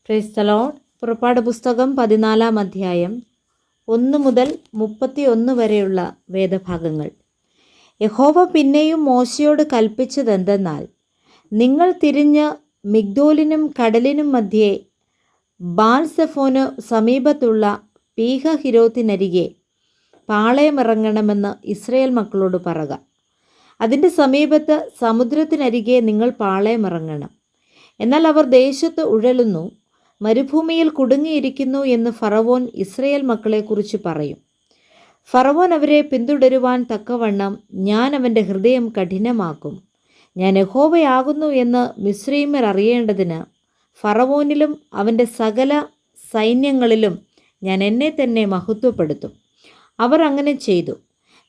Praise the Lord. പുറപ്പാട് പുസ്തകം 14 അധ്യായം 1 മുതൽ 31 വരെയുള്ള വേദഭാഗങ്ങൾ. യഹോവ പിന്നെയും മോശയോട് കൽപ്പിച്ചതെന്തെന്നാൽ, നിങ്ങൾ തിരിഞ്ഞ് മിഗ്ദോലിനും കടലിനും മധ്യേ ബാൽസെഫോന് സമീപത്തുള്ള പീഹഹിരോത്തിനരികെ പാളയമിറങ്ങണമെന്ന് ഇസ്രായേൽ മക്കളോട് പറക. അതിൻ്റെ സമീപത്ത് സമുദ്രത്തിനരികെ നിങ്ങൾ പാളയമിറങ്ങണം. എന്നാൽ അവർ ദേശത്ത് ഉഴലുന്നു, മരുഭൂമിയിൽ കുടുങ്ങിയിരിക്കുന്നു എന്ന് ഫറവോൻ ഇസ്രായേൽ മക്കളെക്കുറിച്ച് പറയും. ഫറവോൻ അവരെ പിന്തുടരുവാൻ തക്കവണ്ണം ഞാൻ അവൻ്റെ ഹൃദയം കഠിനമാക്കും. ഞാൻ യഹോവയാകുന്നു എന്ന് മിസ്രയീമ്യർ അറിയേണ്ടതിന് ഫറവോനിലും അവൻ്റെ സകല സൈന്യങ്ങളിലും ഞാൻ എന്നെ തന്നെ മഹത്വപ്പെടുത്തും. അവർ അങ്ങനെ ചെയ്തു.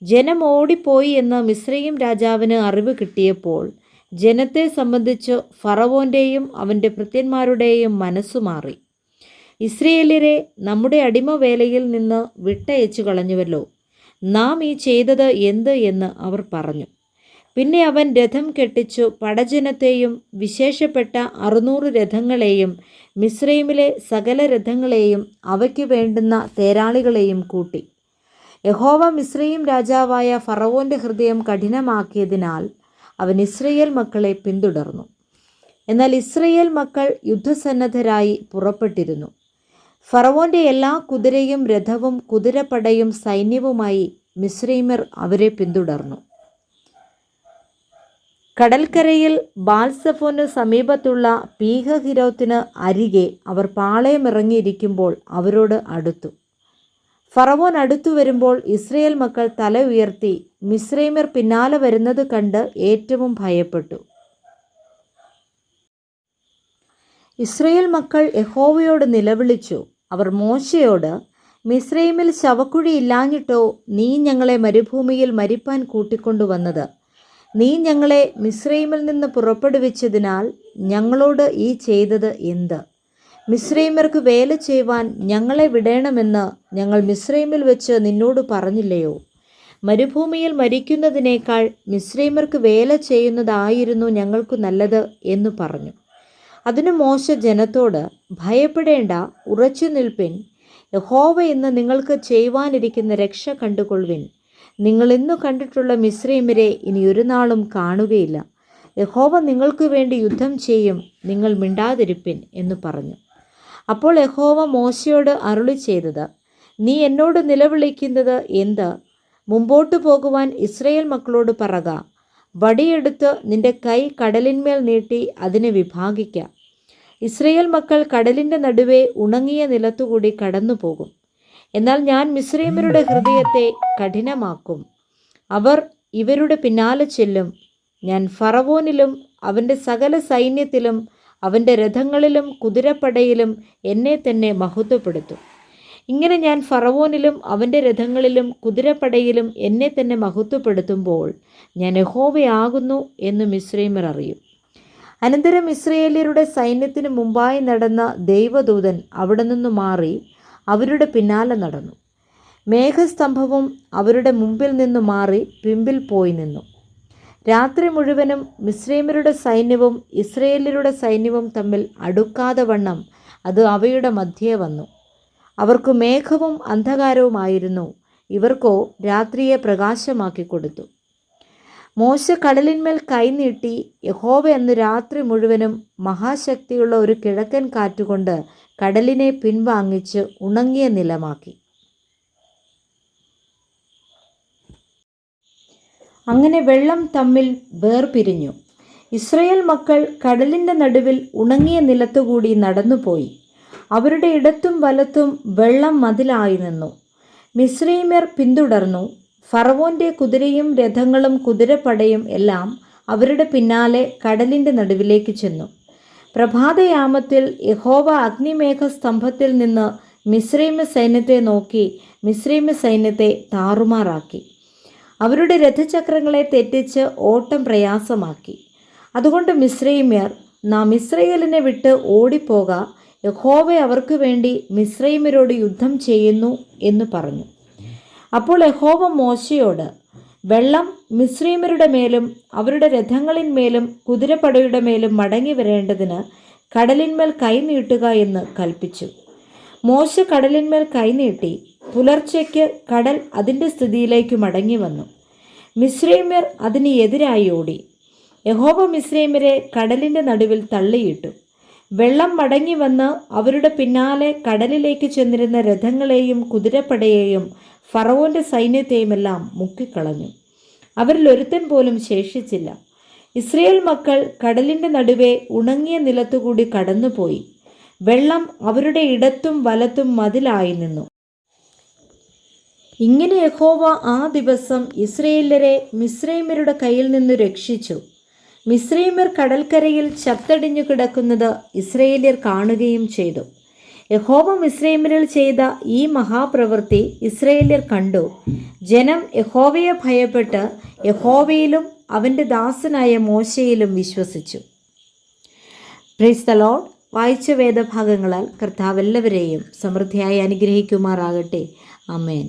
ജനം ഓടിപ്പോയി എന്ന് മിസ്രയീം രാജാവിന് അറിവ് കിട്ടിയപ്പോൾ ജനത്തെ സംബന്ധിച്ച് ഫറവോൻ്റെയും അവൻ്റെ ഭൃത്യന്മാരുടെയും മനസ്സുമാറി. ഇസ്രായേല്യരെ നമ്മുടെ അടിമവേലയിൽ നിന്ന് വിട്ടയച്ചു കളഞ്ഞുവല്ലോ, നാം ഈ ചെയ്തത് എന്ത് എന്ന് അവർ പറഞ്ഞു. പിന്നെ അവൻ രഥം കെട്ടിച്ചു പടജനത്തെയും വിശേഷപ്പെട്ട 600 രഥങ്ങളെയും മിസ്രയീമിലെ സകല രഥങ്ങളെയും അവയ്ക്ക് വേണ്ടുന്ന തേരാളികളെയും കൂട്ടി. യഹോവ മിസ്രയീം രാജാവായ ഫറവോൻ്റെ ഹൃദയം കഠിനമാക്കിയതിനാൽ അവൻ ഇസ്രായേൽ മക്കളെ പിന്തുടർന്നു. എന്നാൽ ഇസ്രായേൽ മക്കൾ യുദ്ധസന്നദ്ധരായി പുറപ്പെട്ടിരുന്നു. ഫറവോൻ്റെ എല്ലാ കുതിരയും രഥവും കുതിരപ്പടയും സൈന്യവുമായി മിസ്രയീമ്യർ അവരെ പിന്തുടർന്നു. കടൽക്കരയിൽ ബാൽസെഫോന് സമീപത്തുള്ള പീഹഹിരോത്തിന് അരികെ അവർ പാളയമിറങ്ങിയിരിക്കുമ്പോൾ അവരോട് അടുത്തു. ഫറവോൻ അടുത്തു വരുമ്പോൾ ഇസ്രായേൽ മക്കൾ തല ഉയർത്തി മിസ്രയീമ്യർ പിന്നാലെ വരുന്നത് കണ്ട് ഏറ്റവും ഭയപ്പെട്ടു. ഇസ്രായേൽ മക്കൾ യഹോവയോട് നിലവിളിച്ചു. അവർ മോശയോട്, മിസ്രയീമിൽ ശവക്കുഴി ഇല്ലാഞ്ഞിട്ടോ നീ ഞങ്ങളെ മരുഭൂമിയിൽ മരിപ്പാൻ കൂട്ടിക്കൊണ്ടുവന്നത്? നീ ഞങ്ങളെ മിസ്രയീമിൽ നിന്ന് പുറപ്പെടുവിച്ചതിനാൽ ഞങ്ങളോട് ഈ ചെയ്തത് എന്ത്? മിസ്രയീമ്യർക്ക് വേല ചെയ്യുവാൻ ഞങ്ങളെ വിടേണമെന്ന് ഞങ്ങൾ മിസ്രയീമിൽ വെച്ച് നിന്നോട് പറഞ്ഞില്ലയോ? മരുഭൂമിയിൽ മരിക്കുന്നതിനേക്കാൾ മിസ്രയീമ്യർക്ക് വേല ചെയ്യുന്നതായിരുന്നു ഞങ്ങൾക്ക് നല്ലത് എന്ന് പറഞ്ഞു. അതിന് മോശ ജനത്തോട്, ഭയപ്പെടേണ്ട, ഉറച്ചു നിൽപ്പിൻ. യഹോവ ഇന്ന് നിങ്ങൾക്ക് ചെയ്യുവാനിരിക്കുന്ന രക്ഷ കണ്ടുകൊള്ളുവിൻ. നിങ്ങൾ ഇന്നു കണ്ടിട്ടുള്ള മിസ്രയീമ്യരെ ഇനി ഒരു നാളും കാണുകയില്ല. യഹോവ നിങ്ങൾക്ക് വേണ്ടി യുദ്ധം ചെയ്യും, നിങ്ങൾ മിണ്ടാതിരിപ്പിൻ എന്ന് പറഞ്ഞു. അപ്പോൾ യഹോവ മോശയോട് അരുളി ചെയ്തത്, നീ എന്നോട് നിലവിളിക്കുന്നത് എന്ത്? മുമ്പോട്ട് പോകുവാൻ ഇസ്രായേൽ മക്കളോട് പറക. വടിയെടുത്ത് നിന്റെ കൈ കടലിന്മേൽ നീട്ടി അതിനെ വിഭാഗിക്ക. ഇസ്രായേൽ മക്കൾ കടലിൻ്റെ നടുവേ ഉണങ്ങിയ നിലത്തുകൂടി കടന്നു പോകും. എന്നാൽ ഞാൻ മിസ്രയീമ്യരുടെ ഹൃദയത്തെ കഠിനമാക്കും. അവർ ഇവരുടെ പിന്നാലെ ചെല്ലും. ഞാൻ ഫറവോനിലും അവൻ്റെ സകല സൈന്യത്തിലും അവൻ്റെ രഥങ്ങളിലും കുതിരപ്പടയിലും എന്നെ തന്നെ മഹത്വപ്പെടുത്തും. ഇങ്ങനെ ഞാൻ ഫറവോനിലും അവൻ്റെ രഥങ്ങളിലും കുതിരപ്പടയിലും എന്നെ തന്നെ മഹത്വപ്പെടുത്തുമ്പോൾ ഞാൻ യഹോവയാകുന്നു എന്ന് മിസ്രയീമ്യർ അറിയും. അനന്തരം ഇസ്രായേല്യരുടെ സൈന്യത്തിന് മുമ്പായി നടന്ന ദൈവദൂതൻ അവിടെ നിന്ന് മാറി അവരുടെ പിന്നാലെ നടന്നു. മേഘസ്തംഭവും അവരുടെ മുമ്പിൽ നിന്ന് മാറി പിമ്പിൽ പോയി നിന്നു. രാത്രി മുഴുവനും മിസ്രയീമ്യരുടെ സൈന്യവും ഇസ്രായേല്യരുടെ സൈന്യവും തമ്മിൽ അടുക്കാതെ വണ്ണം അത് അവയുടെ മധ്യേ വന്നു. അവർക്ക് മേഘവും അന്ധകാരവുമായിരുന്നു, ഇവർക്കോ രാത്രിയെ പ്രകാശമാക്കി കൊടുത്തു. മോശ കടലിന്മേൽ കൈനീട്ടി യഹോവ അന്ന് രാത്രി മുഴുവനും മഹാശക്തിയുള്ള ഒരു കിഴക്കൻ കാറ്റുകൊണ്ട് കടലിനെ പിൻവാങ്ങിച്ച് ഉണങ്ങിയ നിലമാക്കി. അങ്ങനെ വെള്ളം തമ്മിൽ വേർപിരിഞ്ഞു. ഇസ്രായേൽ മക്കൾ കടലിൻ്റെ നടുവിൽ ഉണങ്ങിയ നിലത്തുകൂടി നടന്നുപോയി. അവരുടെ ഇടത്തും വലത്തും വെള്ളം മതിലായി നിന്നു. മിസ്രയീമ്യർ പിന്തുടർന്നു. ഫറവോൻ്റെ കുതിരയും രഥങ്ങളും കുതിരപ്പടയും എല്ലാം അവരുടെ പിന്നാലെ കടലിൻ്റെ നടുവിലേക്ക് ചെന്നു. പ്രഭാതയാമത്തിൽ യഹോവ അഗ്നിമേഘസ്തംഭത്തിൽ നിന്ന് മിസ്രയീമ്യ സൈന്യത്തെ നോക്കി മിസ്രയീമ്യ സൈന്യത്തെ താറുമാറാക്കി. അവരുടെ രഥചക്രങ്ങളെ തെറ്റിച്ച് ഓട്ടം പ്രയാസമാക്കി. അതുകൊണ്ട് മിസ്രയീമ്യർ, നാം ഇസ്രായേലിനെ വിട്ട് ഓടിപ്പോക, യഹോവ അവർക്ക് വേണ്ടി മിസ്രയീമ്യരോട് യുദ്ധം ചെയ്യുന്നു എന്ന് പറഞ്ഞു. അപ്പോൾ യഹോവ മോശയോട്, വെള്ളം മിസ്രയീമ്യരുടെ മേലും അവരുടെ രഥങ്ങളിന്മേലും കുതിരപ്പടയുടെ മേലും മടങ്ങി വരേണ്ടതിന് കടലിന്മേൽ കൈനീട്ടുക എന്ന് കൽപ്പിച്ചു. മോശ കടലിന്മേൽ കൈനീട്ടി. പുലർച്ചയ്ക്ക് കടൽ അതിൻ്റെ സ്ഥിതിയിലേക്ക് മടങ്ങി വന്നു. മിസ്രൈമ്യർ അതിന് എതിരായി ഓടി. യഹോവ മിസ്രൈമ്യരെ കടലിൻ്റെ നടുവിൽ തള്ളിയിട്ടു. വെള്ളം മടങ്ങി വന്ന് അവരുടെ പിന്നാലെ കടലിലേക്ക് ചെന്നിരുന്ന രഥങ്ങളെയും കുതിരപ്പടയെയും ഫറവോൻ്റെ സൈന്യത്തെയുമെല്ലാം മുക്കിക്കളഞ്ഞു. അവരിൽ ഒരുത്തൻ പോലും ശേഷിച്ചില്ല. ഇസ്രയേൽ മക്കൾ കടലിൻ്റെ നടുവെ ഉണങ്ങിയ നിലത്തുകൂടി കടന്നുപോയി. വെള്ളം അവരുടെ ഇടത്തും വലത്തും മതിലായി നിന്നു. ഇങ്ങനെ യഹോവ ആ ദിവസം ഇസ്രയേല്യരെ മിസ്രൈമ്യരുടെ കയ്യിൽ നിന്നു രക്ഷിച്ചു. മിസ്രൈമ്യർ കടൽക്കരയിൽ ചത്തടിഞ്ഞു കിടക്കുന്നത് ഇസ്രയേല്യർ കാണുകയും ചെയ്തു. യഹോവ മിസ്രൈമ്യരിൽ ചെയ്ത ഈ മഹാപ്രവൃത്തി ഇസ്രയേല്യർ കണ്ടു. ജനം യഹോവയെ ഭയപ്പെട്ട് യഹോവയിലും അവൻ്റെ ദാസനായ മോശയിലും വിശ്വസിച്ചു. Praise the Lord. വായിച്ച വേദഭാഗങ്ങളാൽ കർത്താവ് എല്ലാവരെയും സമൃദ്ധിയായി അനുഗ്രഹിക്കുമാറാകട്ടെ. ആമേൻ.